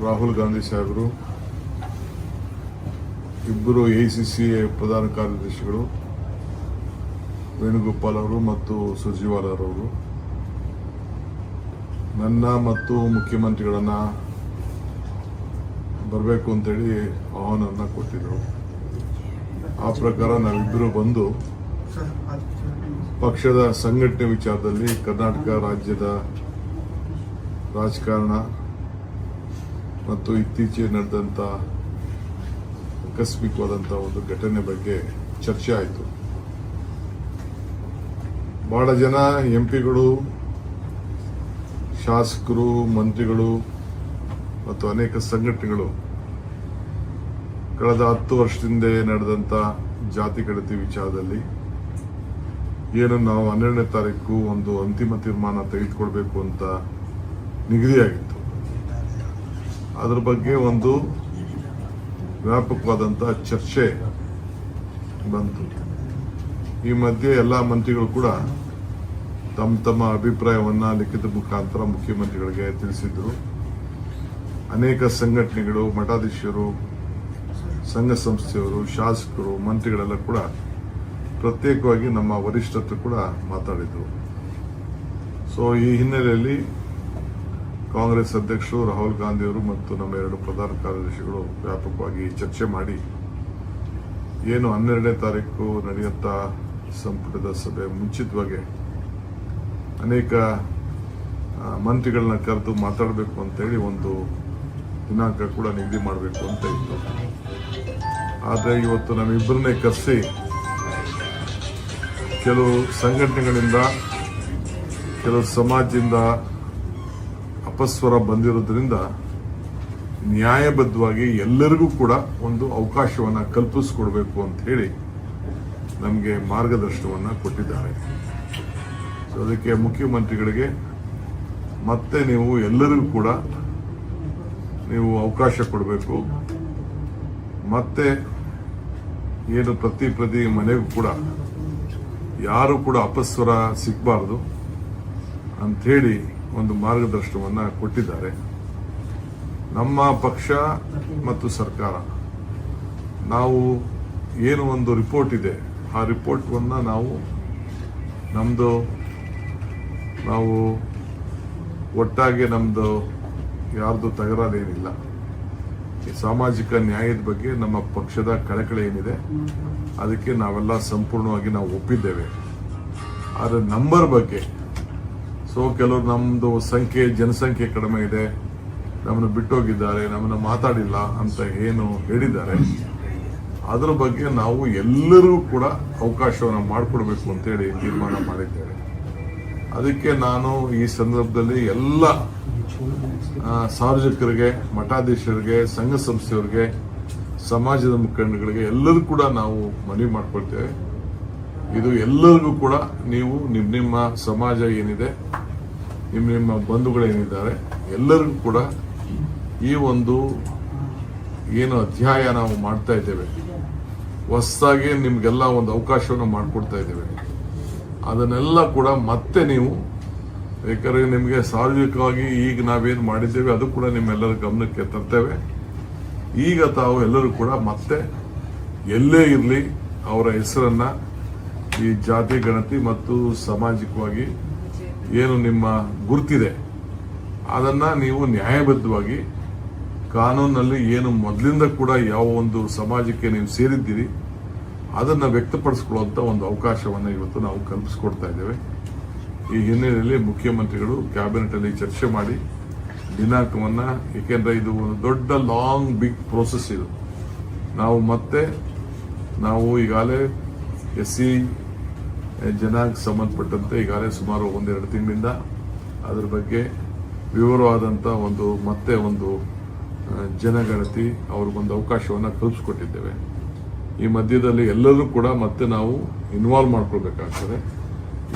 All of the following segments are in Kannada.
ರಾಹುಲ್ ಗಾಂಧಿ ಸಾಹೇಬರು, ಇಬ್ಬರು AICC ಪ್ರಧಾನ ಕಾರ್ಯದರ್ಶಿಗಳು ವೇಣುಗೋಪಾಲ್ ಅವರು ಮತ್ತು ಸುರ್ಜೇವಾಲಾರವರು ನನ್ನ ಮತ್ತು ಮುಖ್ಯಮಂತ್ರಿಗಳನ್ನ ಬರಬೇಕು ಅಂತೇಳಿ ಆಹ್ವಾನವನ್ನು ಕೊಟ್ಟಿದ್ದರು. ಆ ಪ್ರಕಾರ ನಾವಿಬ್ಬರು ಬಂದು ಪಕ್ಷದ ಸಂಘಟನೆ ವಿಚಾರದಲ್ಲಿ ಕರ್ನಾಟಕ ರಾಜ್ಯದ ರಾಜಕಾರಣ ಮತ್ತು ಇತ್ತೀಚೆಗೆ ನಡೆದಂಥ ಆಕಸ್ಮಿಕವಾದಂಥ ಒಂದು ಘಟನೆ ಬಗ್ಗೆ ಚರ್ಚೆ ಆಯಿತು. ಬಹಳ ಜನ ಎಂಪಿಗಳು, ಶಾಸಕರು, ಮಂತ್ರಿಗಳು ಮತ್ತು ಅನೇಕ ಸಂಘಟನೆಗಳು ಕಳೆದ 10 ವರ್ಷದಿಂದ ನಡೆದಂಥ ಜಾತಿ ಗಣತಿ ವಿಚಾರದಲ್ಲಿ ಏನು ನಾವು 12ನೇ ತಾರೀಕು ಒಂದು ಅಂತಿಮ ತೀರ್ಮಾನ ತೆಗೆದುಕೊಳ್ಬೇಕು ಅಂತ ನಿಗದಿಯಾಗಿತ್ತು. ಅದರ ಬಗ್ಗೆ ಒಂದು ವ್ಯಾಪಕವಾದಂಥ ಚರ್ಚೆ ಬಂತು. ಈ ಮಧ್ಯೆ ಎಲ್ಲ ಮಂತ್ರಿಗಳು ಕೂಡ ತಮ್ಮ ತಮ್ಮ ಅಭಿಪ್ರಾಯವನ್ನು ಲಿಖಿತ ಮುಖಾಂತರ ಮುಖ್ಯಮಂತ್ರಿಗಳಿಗೆ ತಿಳಿಸಿದ್ರು. ಅನೇಕ ಸಂಘಟನೆಗಳು, ಮಠಾಧೀಶರು, ಸಂಘ ಸಂಸ್ಥೆಯವರು, ಶಾಸಕರು, ಮಂತ್ರಿಗಳೆಲ್ಲ ಕೂಡ ಪ್ರತ್ಯೇಕವಾಗಿ ನಮ್ಮ ವರಿಷ್ಠರು ಕೂಡ ಮಾತಾಡಿದರು. ಸೊ ಈ ಹಿನ್ನೆಲೆಯಲ್ಲಿ ಕಾಂಗ್ರೆಸ್ ಅಧ್ಯಕ್ಷರು ರಾಹುಲ್ ಗಾಂಧಿ ಅವರು ಮತ್ತು ನಮ್ಮ 2 ಪ್ರಧಾನ ಕಾರ್ಯದರ್ಶಿಗಳು ವ್ಯಾಪಕವಾಗಿ ಚರ್ಚೆ ಮಾಡಿ ಏನು 12ನೇ ತಾರೀಕು ನಡೆಯುತ್ತ ಸಂಪುಟದ ಸಭೆ ಮುಂಚಿತವಾಗಿ ಅನೇಕ ಮಂತ್ರಿಗಳನ್ನ ಕರೆದು ಮಾತಾಡಬೇಕು ಅಂತೇಳಿ ಒಂದು ದಿನಾಂಕ ಕೂಡ ನಿಗದಿ ಮಾಡಬೇಕು ಅಂತ ಇತ್ತು. ಆದರೆ ಇವತ್ತು ನಮ್ಮಿಬ್ಬರನ್ನೇ ಕರೆಸಿ ಕೆಲವು ಸಂಘಟನೆಗಳಿಂದ, ಕೆಲವು ಸಮಾಜದಿಂದ ಅಪಸ್ವರ ಬಂದಿರೋದ್ರಿಂದ ನ್ಯಾಯಬದ್ಧವಾಗಿ ಎಲ್ಲರಿಗೂ ಕೂಡ ಒಂದು ಅವಕಾಶವನ್ನು ಕಲ್ಪಿಸಿಕೊಡ್ಬೇಕು ಅಂತ ಹೇಳಿ ನಮಗೆ ಮಾರ್ಗದರ್ಶನವನ್ನು ಕೊಟ್ಟಿದ್ದಾರೆ. ಸೊ ಅದಕ್ಕೆ ಮುಖ್ಯಮಂತ್ರಿಗಳಿಗೆ ಮತ್ತೆ ನೀವು ಎಲ್ಲರಿಗೂ ಕೂಡ ನೀವು ಅವಕಾಶ ಕೊಡಬೇಕು, ಮತ್ತೆ ಏನು ಪ್ರತಿ ಮನೆಗೂ ಕೂಡ ಯಾರು ಕೂಡ ಅಪಸ್ವರ ಸಿಗಬಾರ್ದು ಅಂಥೇಳಿ ಒಂದು ಮಾರ್ಗದರ್ಶನವನ್ನು ಕೊಟ್ಟಿದ್ದಾರೆ. ನಮ್ಮ ಪಕ್ಷ ಮತ್ತು ಸರ್ಕಾರ ನಾವು ಏನು ಒಂದು ರಿಪೋರ್ಟ್ ಇದೆ, ಆ ರಿಪೋರ್ಟನ್ನು ನಾವು ಒಟ್ಟಾಗಿ ನಮ್ಮದು ಯಾರ್ದು ತಕರಾರೇನಿಲ್ಲ. ಈ ಸಾಮಾಜಿಕ ನ್ಯಾಯದ ಬಗ್ಗೆ ನಮ್ಮ ಪಕ್ಷದ ಕಳಕಳಿ ಏನಿದೆ ಅದಕ್ಕೆ ನಾವೆಲ್ಲ ಸಂಪೂರ್ಣವಾಗಿ ನಾವು ಒಪ್ಪಿದ್ದೇವೆ. ಆದರೆ ನಂಬರ್ ಬಗ್ಗೆ ಕೆಲವರು ನಮ್ಮದು ಜನಸಂಖ್ಯೆ ಕಡಿಮೆ ಇದೆ, ನಮ್ಮನ್ನು ಬಿಟ್ಟೋಗಿದ್ದಾರೆ, ನಮ್ಮನ್ನು ಮಾತಾಡಿಲ್ಲ ಅಂತ ಏನು ಹೇಳಿದ್ದಾರೆ, ಅದರ ಬಗ್ಗೆ ನಾವು ಎಲ್ಲರೂ ಕೂಡ ಅವಕಾಶವನ್ನು ಮಾಡಿಕೊಡ್ಬೇಕು ಅಂತೇಳಿ ತೀರ್ಮಾನ ಮಾಡಿದ್ದೇವೆ. ಅದಕ್ಕೆ ನಾನು ಈ ಸಂದರ್ಭದಲ್ಲಿ ಎಲ್ಲ ಸಾರ್ವಜನಿಕರಿಗೆ, ಮಠಾಧೀಶರಿಗೆ, ಸಂಘ ಸಂಸ್ಥೆಯವರಿಗೆ, ಸಮಾಜದ ಮುಖಂಡಗಳಿಗೆ ಎಲ್ಲರೂ ಕೂಡ ನಾವು ಮನವಿ ಮಾಡ್ಕೊಳ್ತೇವೆ. ಇದು ಎಲ್ಲರಿಗೂ ಕೂಡ ನೀವು ನಿಮ್ಮ ಸಮಾಜ ಏನಿದೆ, ನಿಮ್ಮ ಬಂಧುಗಳೇನಿದ್ದಾರೆ ಎಲ್ಲರಿಗೂ ಕೂಡ ಈ ಒಂದು ಏನು ಅಧ್ಯಾಯ ನಾವು ಮಾಡ್ತಾ ಇದ್ದೇವೆ, ಹೊಸದಾಗಿ ನಿಮ್ಗೆಲ್ಲ ಒಂದು ಅವಕಾಶವನ್ನು ಮಾಡಿಕೊಡ್ತಾ ಇದ್ದೇವೆ. ಅದನ್ನೆಲ್ಲ ಕೂಡ ಮತ್ತೆ ನೀವು, ಯಾಕಂದ್ರೆ ನಿಮಗೆ ಸಾರ್ವಜನಿಕವಾಗಿ ಈಗ ನಾವೇನು ಮಾಡಿದ್ದೇವೆ ಅದು ಕೂಡ ನಿಮ್ಮೆಲ್ಲರ ಗಮನಕ್ಕೆ ತರ್ತೇವೆ. ಈಗ ತಾವು ಎಲ್ಲರೂ ಕೂಡ ಮತ್ತೆ ಎಲ್ಲೇ ಇರಲಿ ಅವರ ಹೆಸರನ್ನ ಈ ಜಾತಿ ಗಣತಿ ಮತ್ತು ಸಾಮಾಜಿಕವಾಗಿ ಏನು ನಿಮ್ಮ ಗುರುತಿದೆ ಅದನ್ನ ನೀವು ನ್ಯಾಯಬದ್ಧವಾಗಿ ಕಾನೂನಲ್ಲಿ ಏನು ಮೊದಲಿಂದ ಕೂಡ ಯಾವ ಒಂದು ಸಮಾಜಕ್ಕೆ ನೀವು ಸೇರಿದ್ದೀರಿ ಅದನ್ನು ವ್ಯಕ್ತಪಡಿಸಿಕೊಳ್ಳುವಂಥ ಒಂದು ಅವಕಾಶವನ್ನು ಇವತ್ತು ನಾವು ಕಲ್ಪಿಸಿಕೊಡ್ತಾ ಇದ್ದೇವೆ. ಈ ಹಿನ್ನೆಲೆಯಲ್ಲಿ ಮುಖ್ಯಮಂತ್ರಿಗಳು ಕ್ಯಾಬಿನೆಟ್ ಅಲ್ಲಿ ಚರ್ಚೆ ಮಾಡಿ ದಿನಾಂಕವನ್ನು, ಏಕೆಂದರೆ ಇದು ಒಂದು ದೊಡ್ಡ ಬಿಗ್ ಪ್ರೋಸೆಸ್ ಇದು. ನಾವು ಈಗಾಗಲೇ SC ಜನಾಂಗ ಸಂಬಂಧಪಟ್ಟಂತೆ ಈಗಾಗಲೇ ಸುಮಾರು 1-2 ತಿಂಗಳಿಂದ ಅದರ ಬಗ್ಗೆ ವಿವರವಾದಂಥ ಒಂದು ಜನಗಣತಿ ಅವ್ರಿಗೊಂದು ಅವಕಾಶವನ್ನು ಕಲ್ಪಿಸಿಕೊಟ್ಟಿದ್ದೇವೆ. ಈ ಮಧ್ಯದಲ್ಲಿ ಎಲ್ಲರೂ ಕೂಡ ಮತ್ತೆ ನಾವು ಇನ್ವಾಲ್ವ್ ಮಾಡ್ಕೊಳ್ಬೇಕಾಗ್ತದೆ.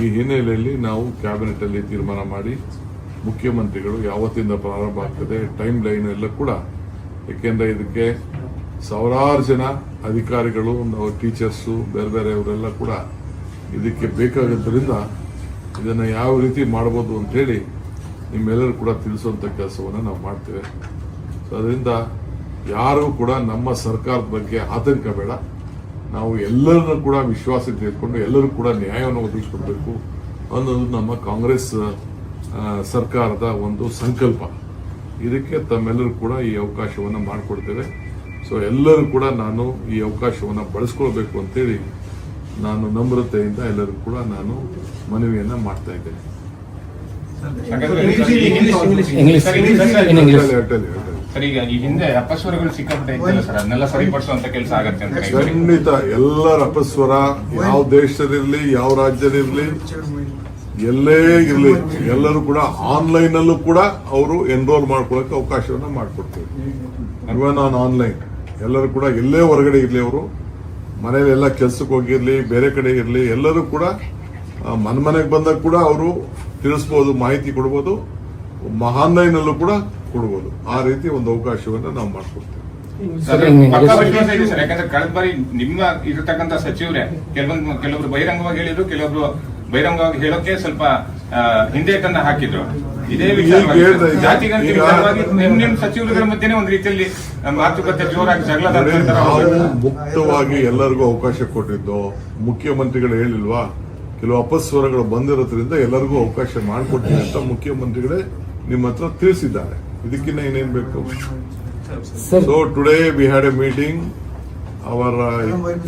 ಈ ಹಿನ್ನೆಲೆಯಲ್ಲಿ ನಾವು ಕ್ಯಾಬಿನೆಟ್ ಅಲ್ಲಿ ತೀರ್ಮಾನ ಮಾಡಿ ಮುಖ್ಯಮಂತ್ರಿಗಳು ಯಾವತ್ತಿಂದ ಪ್ರಾರಂಭ ಆಗ್ತದೆ, ಟೈಮ್ ಲೈನ್ ಎಲ್ಲ ಕೂಡ, ಏಕೆಂದರೆ ಇದಕ್ಕೆ ಸಾವಿರಾರು ಜನ ಅಧಿಕಾರಿಗಳು, ಟೀಚರ್ಸು, ಬೇರೆ ಅವರೆಲ್ಲ ಕೂಡ ಇದಕ್ಕೆ ಬೇಕಾಗಿದ್ದರಿಂದ ಇದನ್ನು ಯಾವ ರೀತಿ ಮಾಡ್ಬೋದು ಅಂತ ಹೇಳಿ ನಿಮ್ಮೆಲ್ಲರೂ ಕೂಡ ತಿಳಿಸುವಂಥ ಕೆಲಸವನ್ನು ನಾವು ಮಾಡ್ತೇವೆ. ಸೊ ಅದರಿಂದ ಯಾರು ಕೂಡ ನಮ್ಮ ಸರ್ಕಾರದ ಬಗ್ಗೆ ಆತಂಕ ಬೇಡ. ನಾವು ಎಲ್ಲರನ್ನೂ ಕೂಡ ವಿಶ್ವಾಸಕ್ಕೆ ತೆಗೆದುಕೊಂಡು ಎಲ್ಲರೂ ಕೂಡ ನ್ಯಾಯವನ್ನು ಒದಗಿಸಿಕೊಡ್ಬೇಕು ಅನ್ನೋದು ನಮ್ಮ ಕಾಂಗ್ರೆಸ್ ಸರ್ಕಾರದ ಒಂದು ಸಂಕಲ್ಪ. ಇದಕ್ಕೆ ತಮ್ಮೆಲ್ಲರೂ ಕೂಡ ಈ ಅವಕಾಶವನ್ನು ಮಾಡಿಕೊಡ್ತೇವೆ. ಸೊ ಎಲ್ಲರೂ ಕೂಡ ನಾನು ಈ ಅವಕಾಶವನ್ನು ಬಳಸ್ಕೊಳ್ಬೇಕು ಅಂತೇಳಿ ನಾನು ನಮ್ರತೆಯಿಂದ ಎಲ್ಲರಿಗೂ ಕೂಡ ನಾನು ಮನವಿಯನ್ನ ಮಾಡ್ತಾ ಇದ್ದೇನೆ. ಸರ್, ಈಗ ಈ ಹಿಂದೆ ಅಪಸ್ವರಗಳು ಸಿಕ್ಕಾಪಟ್ಟೆ ಇತ್ತಲ್ಲ ಸರ್, ಅದನ್ನೆಲ್ಲ ಸರಿಪಡಿಸುವಂತ ಕೆಲಸ ಆಗತ್ತೆ ಅಂತ ಖಂಡಿತ ಎಲ್ಲರ ಅಪಸ್ವರ ಯಾವ ದೇಶದಲ್ಲಿರ್ಲಿ ಯಾವ ರಾಜ್ಯದಲ್ಲಿರ್ಲಿ ಎಲ್ಲೇ ಇರಲಿ ಎಲ್ಲರೂ ಕೂಡ ಆನ್ಲೈನ್ ಅಲ್ಲೂ ಕೂಡ ಅವರು ಎನ್ರೋಲ್ ಮಾಡ್ಕೊಳ್ಳೋಕೆ ಅವಕಾಶವನ್ನ ಮಾಡಿಕೊಡ್ತೀವಿ. ಇವನ್ ಆನ್ಲೈನ್ ಎಲ್ಲರೂ ಕೂಡ ಎಲ್ಲೇ ಹೊರಗಡೆ ಇರಲಿ, ಅವರು ಮನೇಲಿ ಎಲ್ಲ ಕೆಲ್ಸಕ್ಕೆ ಹೋಗಿರ್ಲಿ ಬೇರೆ ಕಡೆ ಇರಲಿ ಎಲ್ಲರೂ ಕೂಡ ಮನೆಗೆ ಬಂದಾಗ ಕೂಡ ಅವರು ತಿಳಿಸ್ಬೋದು, ಮಾಹಿತಿ ಕೊಡ್ಬೋದು, ಆನ್ಲೈನ್ ಅಲ್ಲೂ ಕೂಡ ಕೊಡ್ಬೋದು. ಆ ರೀತಿ ಒಂದು ಅವಕಾಶವನ್ನ ನಾವು ಮಾಡ್ಕೊಡ್ತೀವಿ. ಪಕ್ಕಾ ವಿಶ್ವಾಸ ಇದೆ ಸರ್, ಯಾಕಂದ್ರೆ ಕಳೆದ ಬಾರಿ ನಿಮ್ಮ ಇರತಕ್ಕಂತ ಸಚಿವರೇ ಕೆಲವರು ಬಹಿರಂಗವಾಗಿ ಹೇಳಿದ್ರು, ಕೆಲವರು ಬಹಿರಂಗವಾಗಿ ಹೇಳೋಕೆ ಸ್ವಲ್ಪ ಹಿಂದೇಟನ್ನ ಹಾಕಿದ್ರು. ಇದೇ ವಿಚಾರವಾಗಿ ಜಾತಿಗಣತಿ ವಿಚಾರವಾಗಿ ನಿಮ್ ಸಚಿವರುಗಳ ಮಧ್ಯೆ ಒಂದು ರೀತಿಯಲ್ಲಿ ಮಾತುಕತೆ ಜೋರಾಗಿ ಜಗಳ ಮುಕ್ತವಾಗಿ ಎಲ್ಲರಿಗೂ ಅವಕಾಶ ಕೊಟ್ಟಿದ್ದು. ಮುಖ್ಯಮಂತ್ರಿಗಳು ಹೇಳಿಲ್ವಾ, ಕೆಲವು ಅಪಸ್ವರಗಳು ಬಂದಿರೋದ್ರಿಂದ ಎಲ್ಲರಿಗೂ ಅವಕಾಶ ಮಾಡಿಕೊಡ್ತೀನಿ ಅಂತ ಮುಖ್ಯಮಂತ್ರಿಗಳೇ ನಿಮ್ಮ ಹತ್ರ ತಿಳಿಸಿದ್ದಾರೆ. ಇದಕ್ಕಿಂತ ಏನೇನ್ ಬೇಕು? So today we had a meeting, our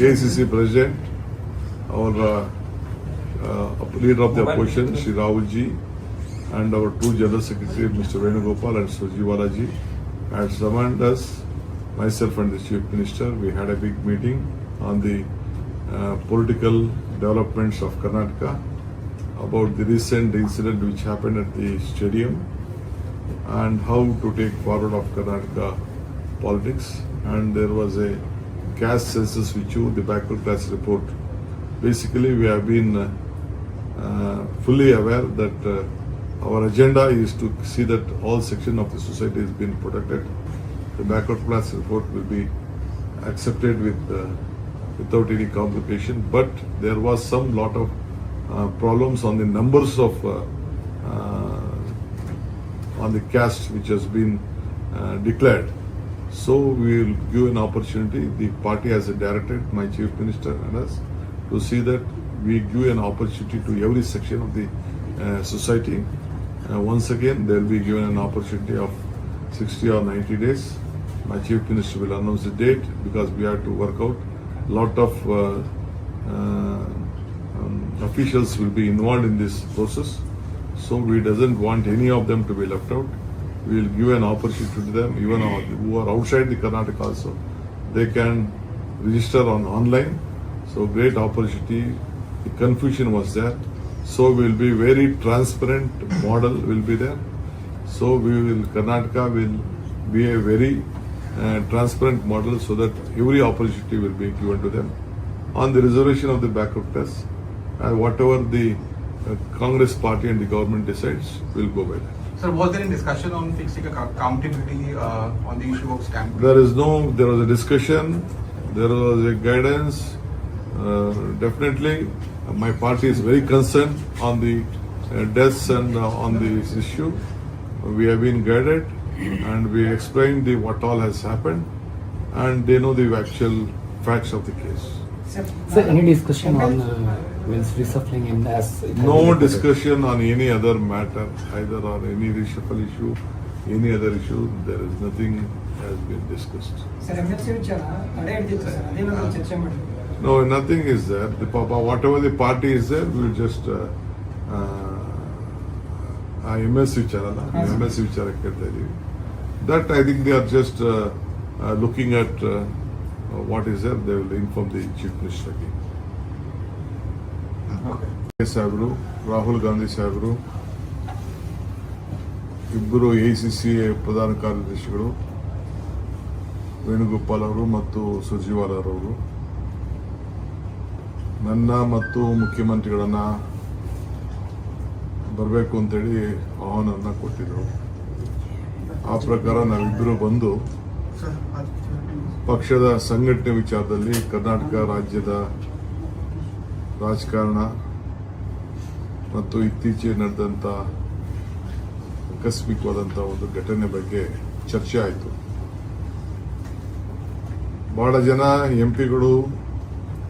ACC president, our leader of the opposition, Shri Rahul ji, and our two general secretary, Mr. Venugopal and Surjewala ji, had summoned us, myself and the chief minister. We had a big meeting on the political developments of Karnataka, about the recent incident which happened at the stadium and how to take forward of Karnataka politics. And there was a caste census issue, the backward class report. Basically, we have been fully aware that our agenda is to see that all sections of the society is being protected. The backward class report will be accepted without any complication, but there was some lot of problems on the numbers of on the caste which has been declared. So we will give an opportunity. The party has directed my chief minister and us to see that we give an opportunity to every section of the society. Once again, they will be given an opportunity of 60 or 90 days. My chief minister will announce the date because we have to work out. Lot of officials will be involved in this process. So we doesn't want any of them to be left out. We will give an opportunity to them, even who are outside the Karnataka also. They can register online. So great opportunity. The confusion was there. So we will be very transparent model will be there. So Karnataka will be a very transparent model so that every opportunity will be given to them. On the reservation of the backward class, whatever the Congress party and the government decides, will go by that. Sir, was there any discussion on fixing accountability on the issue of stamp? There was a discussion, there was a guidance. Definitely, my party is very concerned on the deaths and on this issue. We have been guided and we explained what all has happened and they know the actual facts of the case. Sir, any discussion on means reshuffling in as No discussion on any other matter, either on any reshuffle issue, any other issue. There is nothing has been discussed. Sir MLC ವಿಚಾರ ತಡೆ ಹಿಡಿದಿತ್ತು ಸರ್, ಅದೇನಾದರೂ ಚರ್ಚೆ ಮಾಡಿದ್ರು? No, nothing is there. Whatever the party is there, we will just MS ವಿಚಾರಲ್ಲ, MS ವಿಚಾರ ಕೇಳ್ತಾ ಇದೀವಿ. That I think they are just looking at what is there. They will inform the chief minister again. ಸಾಹೇಬರು, ರಾಹುಲ್ ಗಾಂಧಿ ಸಾಹೇಬರು, ಇಬ್ಬರು ACC ಪ್ರಧಾನ ಕಾರ್ಯದರ್ಶಿಗಳು ವೇಣುಗೋಪಾಲ್ ಅವರು ಮತ್ತು ಸುರ್ಜೇವಾಲಾ ಅವರು ನನ್ನ ಮತ್ತು ಮುಖ್ಯಮಂತ್ರಿಗಳನ್ನ ಬರಬೇಕು ಅಂತೇಳಿ ಆಹ್ವಾನವನ್ನು ಕೊಟ್ಟಿದ್ರು. ಆ ಪ್ರಕಾರ ನಾವಿಬ್ಬರು ಬಂದು ಪಕ್ಷದ ಸಂಘಟನೆ ವಿಚಾರದಲ್ಲಿ ಕರ್ನಾಟಕ ರಾಜ್ಯದ ರಾಜಕಾರಣ ಮತ್ತು ಇತ್ತೀಚೆಗೆ ನಡೆದಂಥ ಆಕಸ್ಮಿಕವಾದಂಥ ಒಂದು ಘಟನೆ ಬಗ್ಗೆ ಚರ್ಚೆ ಆಯಿತು. ಬಹಳ ಜನ MP ಗಳು